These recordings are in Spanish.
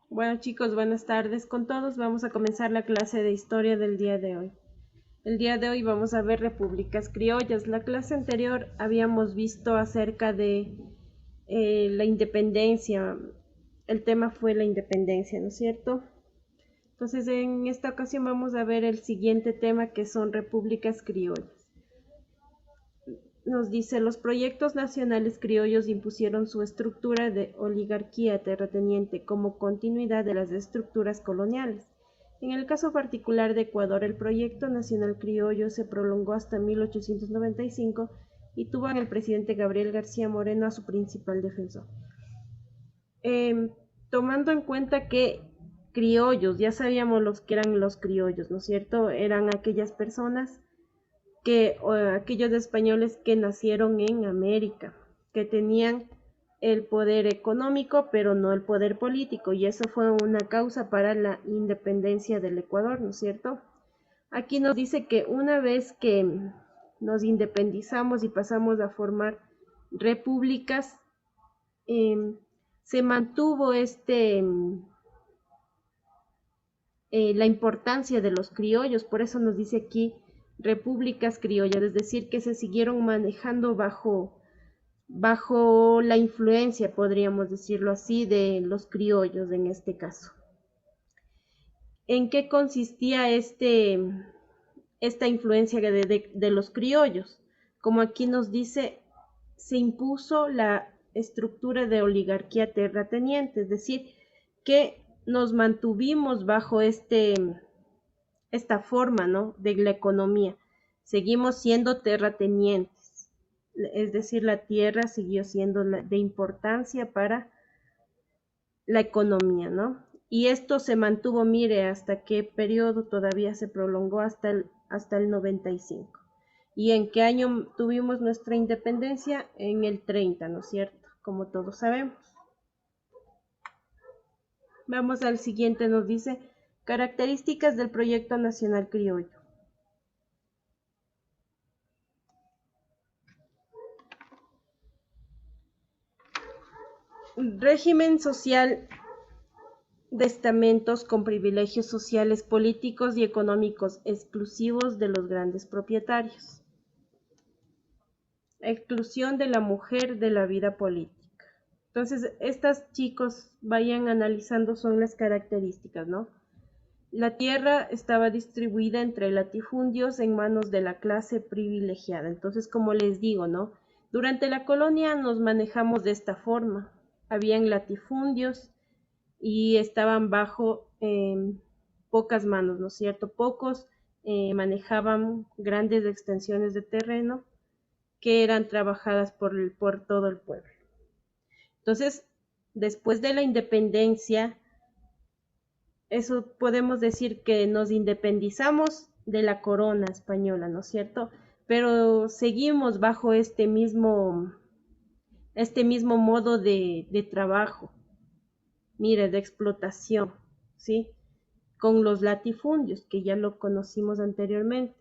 Bueno chicos, buenas tardes con todos. Vamos a comenzar la clase de historia del día de hoy. El día de hoy vamos a ver repúblicas criollas. La clase anterior habíamos visto acerca de la independencia. El tema fue la independencia, ¿no es cierto? Entonces en esta ocasión vamos a ver el siguiente tema, que son repúblicas criollas. Nos dice: los proyectos nacionales criollos impusieron su estructura de oligarquía terrateniente como continuidad de las estructuras coloniales. En el caso particular de Ecuador, el proyecto nacional criollo se prolongó hasta 1895 y tuvo en el presidente Gabriel García Moreno a su principal defensor. Eh, Tomando en cuenta que criollos, ya sabíamos los que eran los criollos, ¿no es cierto? Eran aquellas personas aquellos españoles que nacieron en América, que tenían el poder económico, pero no el poder político, y eso fue una causa para la independencia del Ecuador, ¿no es cierto? Aquí nos dice que una vez que nos independizamos y pasamos a formar repúblicas, eh, se mantuvo la importancia de los criollos. Por eso nos dice aquí repúblicas criollas, es decir, que se siguieron manejando bajo la influencia, podríamos decirlo así, de los criollos en este caso. ¿En qué consistía esta influencia de los criollos? Como aquí nos dice, se impuso la estructura de oligarquía terrateniente, es decir, que nos mantuvimos bajo esta forma, ¿no?, de la economía. Seguimos siendo terratenientes, es decir, la tierra siguió siendo de importancia para la economía, ¿no? Y esto se mantuvo, mire, hasta qué periodo todavía se prolongó hasta el 95. ¿Y en qué año tuvimos nuestra independencia? En el 30, ¿no es cierto? Como todos sabemos. Vamos al siguiente, nos dice características del proyecto nacional criollo. Régimen social de estamentos con privilegios sociales, políticos y económicos exclusivos de los grandes propietarios. Exclusión de la mujer de la vida política. Entonces, estas chicos vayan analizando son las características, ¿no? La tierra estaba distribuida entre latifundios en manos de la clase privilegiada. Entonces, como les digo, ¿no? Durante la colonia nos manejamos de esta forma. Habían latifundios y estaban bajo pocas manos, ¿no es cierto? Pocos manejaban grandes extensiones de terreno que eran trabajadas por todo el pueblo. Entonces, después de la independencia, eso podemos decir que nos independizamos de la corona española, ¿no es cierto? Pero seguimos bajo este mismo modo de trabajo, mire, de explotación, ¿sí? Con los latifundios, que ya lo conocimos anteriormente.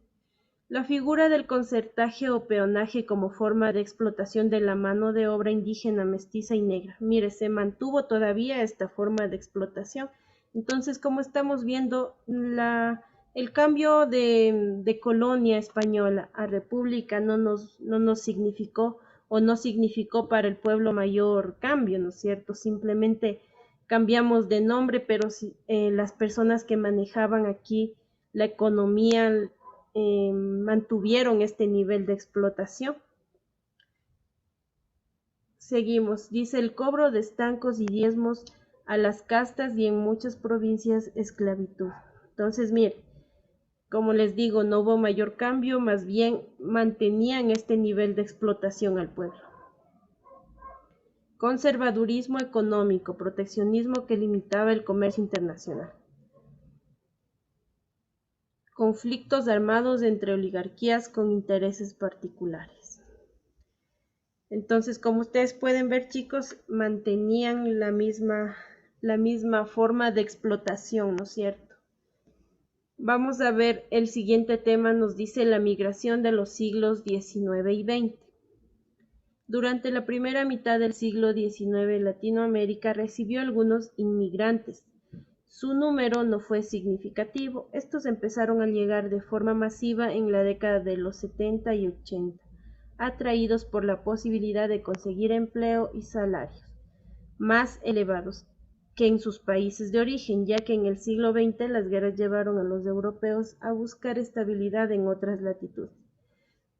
La figura del concertaje o peonaje como forma de explotación de la mano de obra indígena, mestiza y negra. Mire, se mantuvo todavía esta forma de explotación. Entonces, como estamos viendo, el cambio de colonia española a república no nos significó o no significó para el pueblo mayor cambio, ¿no es cierto? Simplemente cambiamos de nombre, pero las personas que manejaban aquí la economía mantuvieron este nivel de explotación. Seguimos, dice: el cobro de estancos y diezmos a las castas y en muchas provincias esclavitud. Entonces, mire, como les digo, no hubo mayor cambio, más bien mantenían este nivel de explotación al pueblo. Conservadurismo económico, proteccionismo que limitaba el comercio internacional. Conflictos armados entre oligarquías con intereses particulares. Entonces, como ustedes pueden ver, chicos, mantenían la misma forma de explotación, ¿no es cierto? Vamos a ver el siguiente tema, nos dice la migración de los siglos XIX y XX. Durante la primera mitad del siglo XIX, Latinoamérica recibió algunos inmigrantes, Su número no fue significativo. Estos empezaron a llegar de forma masiva en la década de los 70 y 80, atraídos por la posibilidad de conseguir empleo y salarios más elevados que en sus países de origen, ya que en el siglo XX las guerras llevaron a los europeos a buscar estabilidad en otras latitudes.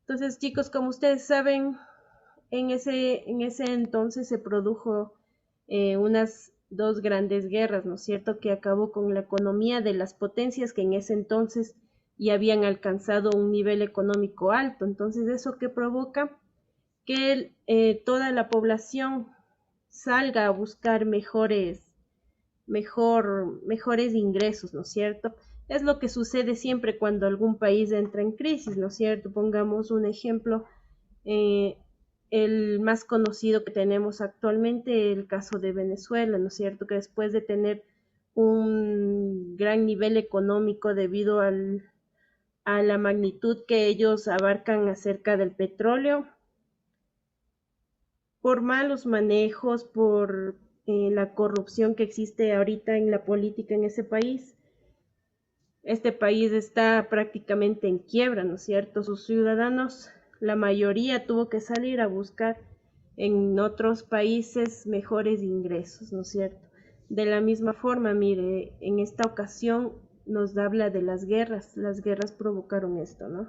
Entonces, chicos, como ustedes saben, en ese entonces se produjo unas dos grandes guerras, ¿no es cierto?, que acabó con la economía de las potencias que en ese entonces ya habían alcanzado un nivel económico alto. Entonces, ¿eso qué provoca? Que toda la población salga a buscar mejores ingresos, ¿no es cierto? Es lo que sucede siempre cuando algún país entra en crisis, ¿no es cierto? Pongamos un ejemplo, eh, el más conocido que tenemos actualmente, el caso de Venezuela, ¿no es cierto? Que después de tener un gran nivel económico debido a la magnitud que ellos abarcan acerca del petróleo, por malos manejos, por la corrupción que existe ahorita en la política en ese país. Este país está prácticamente en quiebra, ¿no es cierto? Sus ciudadanos, la mayoría tuvo que salir a buscar en otros países mejores ingresos, ¿no es cierto? De la misma forma, mire, en esta ocasión nos habla de las guerras provocaron esto, ¿no?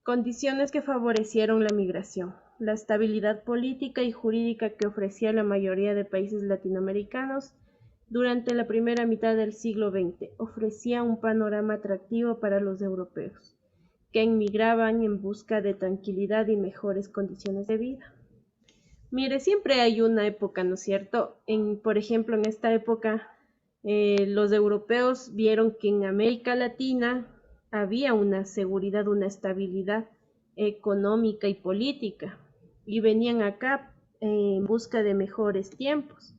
Condiciones que favorecieron la migración. La estabilidad política y jurídica que ofrecía la mayoría de países latinoamericanos durante la primera mitad del siglo XX ofrecía un panorama atractivo para los europeos, que emigraban en busca de tranquilidad y mejores condiciones de vida. Mire, siempre hay una época, ¿no es cierto? Por ejemplo, en esta época, los europeos vieron que en América Latina había una seguridad, una estabilidad económica y política, y venían acá en busca de mejores tiempos.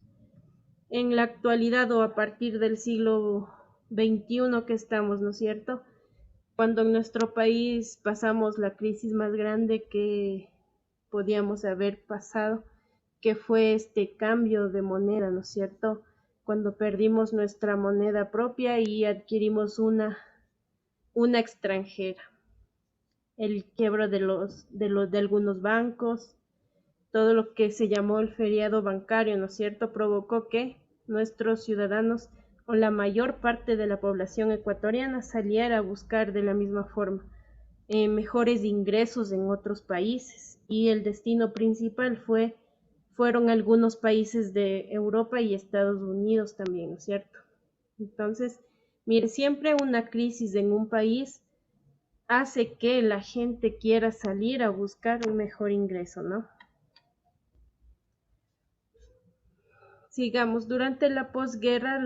En la actualidad o a partir del siglo XXI que estamos, ¿no es cierto? Cuando en nuestro país pasamos la crisis más grande que podíamos haber pasado, que fue este cambio de moneda, ¿no es cierto? Cuando perdimos nuestra moneda propia y adquirimos una extranjera. El quiebro de algunos bancos, todo lo que se llamó el feriado bancario, ¿no es cierto?, provocó que nuestros ciudadanos o la mayor parte de la población ecuatoriana saliera a buscar de la misma forma mejores ingresos en otros países, y el destino principal fueron algunos países de Europa y Estados Unidos también, ¿no es cierto? Entonces, mire, siempre una crisis en un país hace que la gente quiera salir a buscar un mejor ingreso, ¿no? Sigamos, durante la posguerra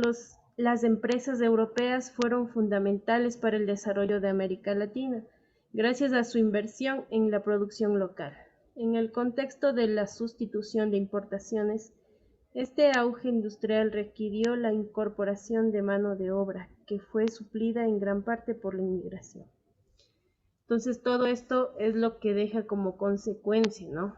las empresas europeas fueron fundamentales para el desarrollo de América Latina, gracias a su inversión en la producción local. En el contexto de la sustitución de importaciones, este auge industrial requirió la incorporación de mano de obra, que fue suplida en gran parte por la inmigración. Entonces, todo esto es lo que deja como consecuencia, ¿no?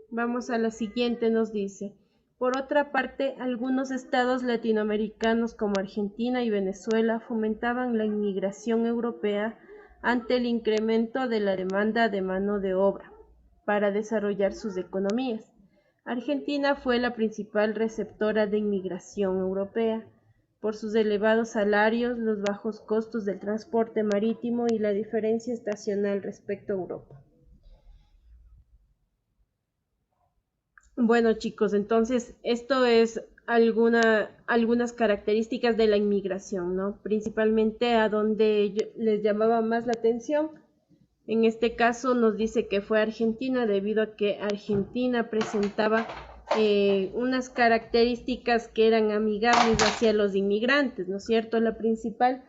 Vamos a la siguiente, nos dice. Por otra parte, algunos estados latinoamericanos como Argentina y Venezuela fomentaban la inmigración europea ante el incremento de la demanda de mano de obra para desarrollar sus economías. Argentina fue la principal receptora de inmigración europea por sus elevados salarios, los bajos costos del transporte marítimo y la diferencia estacional respecto a Europa. Bueno, chicos, entonces esto es algunas características de la inmigración, ¿no? Principalmente a donde les llamaba más la atención. En este caso nos dice que fue Argentina, debido a que Argentina presentaba unas características que eran amigables hacia los inmigrantes, ¿no es cierto? La principal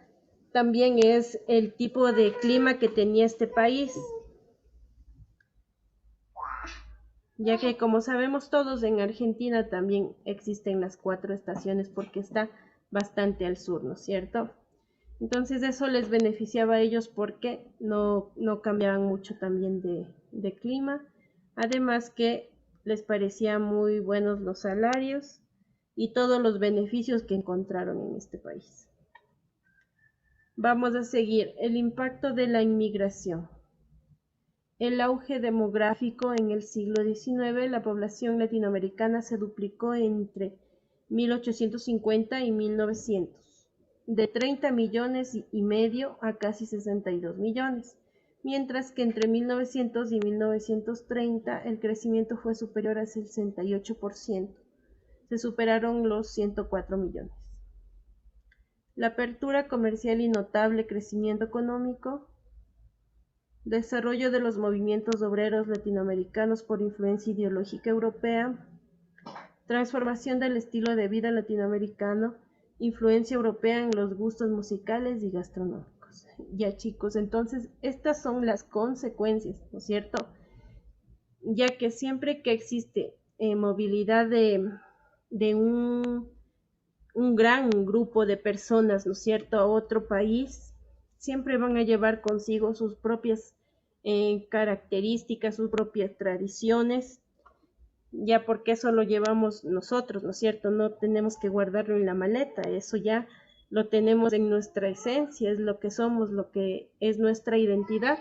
también es el tipo de clima que tenía este país, ya que, como sabemos todos, en Argentina también existen las 4 estaciones porque está bastante al sur, ¿no es cierto? Entonces eso les beneficiaba a ellos porque no cambiaban mucho también de clima. Además que les parecía muy buenos los salarios y todos los beneficios que encontraron en este país. Vamos a seguir. El impacto de la inmigración. El auge demográfico en el siglo XIX, la población latinoamericana se duplicó entre 1850 y 1900, de 30 millones y medio a casi 62 millones, mientras que entre 1900 y 1930 el crecimiento fue superior al 68%, se superaron los 104 millones. La apertura comercial y notable crecimiento económico. Desarrollo de los movimientos obreros latinoamericanos por influencia ideológica europea. Transformación del estilo de vida latinoamericano. Influencia europea en los gustos musicales y gastronómicos. Ya chicos, entonces estas son las consecuencias, ¿no es cierto? Ya que siempre que existe movilidad de un gran grupo de personas, ¿no es cierto?, a otro país, siempre van a llevar consigo sus propias características, sus propias tradiciones, ya porque eso lo llevamos nosotros, ¿no es cierto? No tenemos que guardarlo en la maleta, eso ya lo tenemos en nuestra esencia, es lo que somos, lo que es nuestra identidad.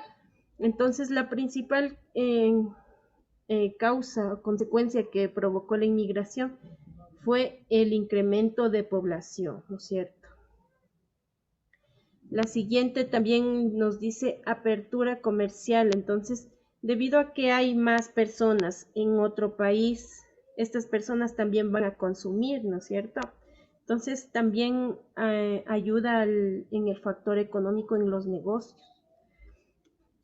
Entonces, la principal causa o consecuencia que provocó la inmigración fue el incremento de población, ¿no es cierto? La siguiente también nos dice apertura comercial. Entonces, debido a que hay más personas en otro país, estas personas también van a consumir, ¿no es cierto? Entonces, también ayuda en el factor económico en los negocios.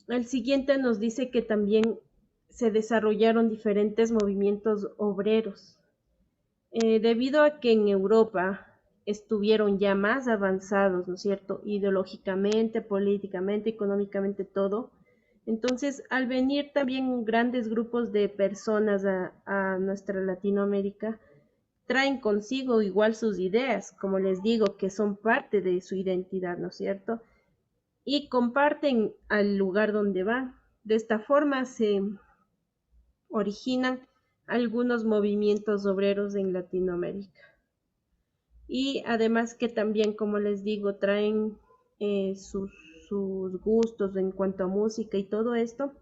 El siguiente nos dice que también se desarrollaron diferentes movimientos obreros. Debido a que en Europa estuvieron ya más avanzados, ¿no es cierto?, ideológicamente, políticamente, económicamente, todo. Entonces, al venir también grandes grupos de personas a nuestra Latinoamérica, traen consigo igual sus ideas, como les digo, que son parte de su identidad, ¿no es cierto? Y comparten al lugar donde van. De esta forma se originan algunos movimientos obreros en Latinoamérica. Y además que también, como les digo, traen sus gustos en cuanto a música y todo esto,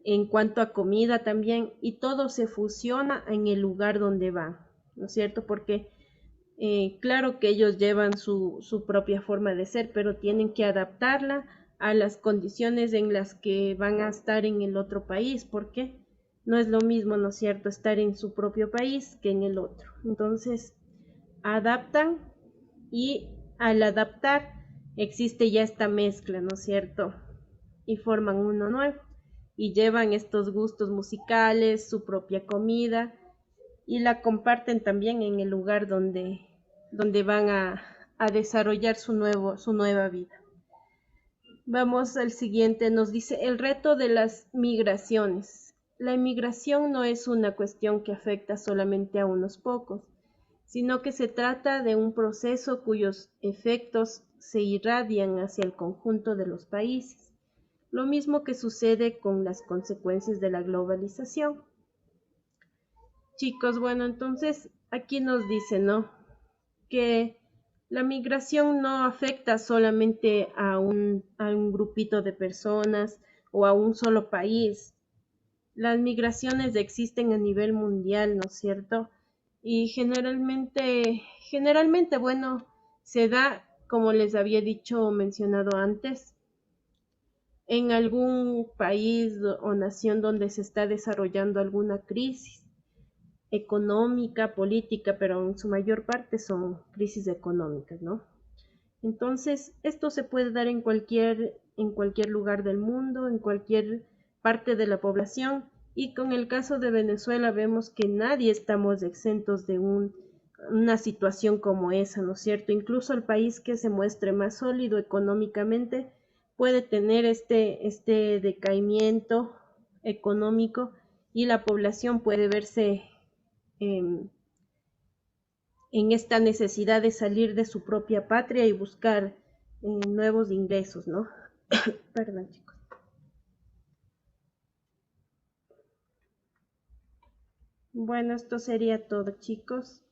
en cuanto a comida también, y todo se fusiona en el lugar donde van, ¿no es cierto? Porque claro que ellos llevan su propia forma de ser, pero tienen que adaptarla a las condiciones en las que van a estar en el otro país, porque no es lo mismo, ¿no es cierto?, estar en su propio país que en el otro. Entonces, adaptan y al adaptar existe ya esta mezcla, ¿no es cierto? Y forman uno nuevo y llevan estos gustos musicales, su propia comida y la comparten también en el lugar donde van a desarrollar su nueva vida. Vamos al siguiente, nos dice el reto de las migraciones. La inmigración no es una cuestión que afecta solamente a unos pocos, sino que se trata de un proceso cuyos efectos se irradian hacia el conjunto de los países, lo mismo que sucede con las consecuencias de la globalización. Chicos, bueno, entonces aquí nos dice, ¿no?, que la migración no afecta solamente a un grupito de personas o a un solo país. Las migraciones existen a nivel mundial, ¿no es cierto? Y generalmente, bueno, se da, como les había dicho o mencionado antes, en algún país o nación donde se está desarrollando alguna crisis económica, política, pero en su mayor parte son crisis económicas, ¿no? Entonces, esto se puede dar en cualquier lugar del mundo, en cualquier parte de la población, y con el caso de Venezuela vemos que nadie estamos exentos de una situación como esa, ¿no es cierto? Incluso el país que se muestre más sólido económicamente puede tener este decaimiento económico y la población puede verse en esta necesidad de salir de su propia patria y buscar nuevos ingresos, ¿no? Perdón, chicos. Bueno, esto sería todo, chicos.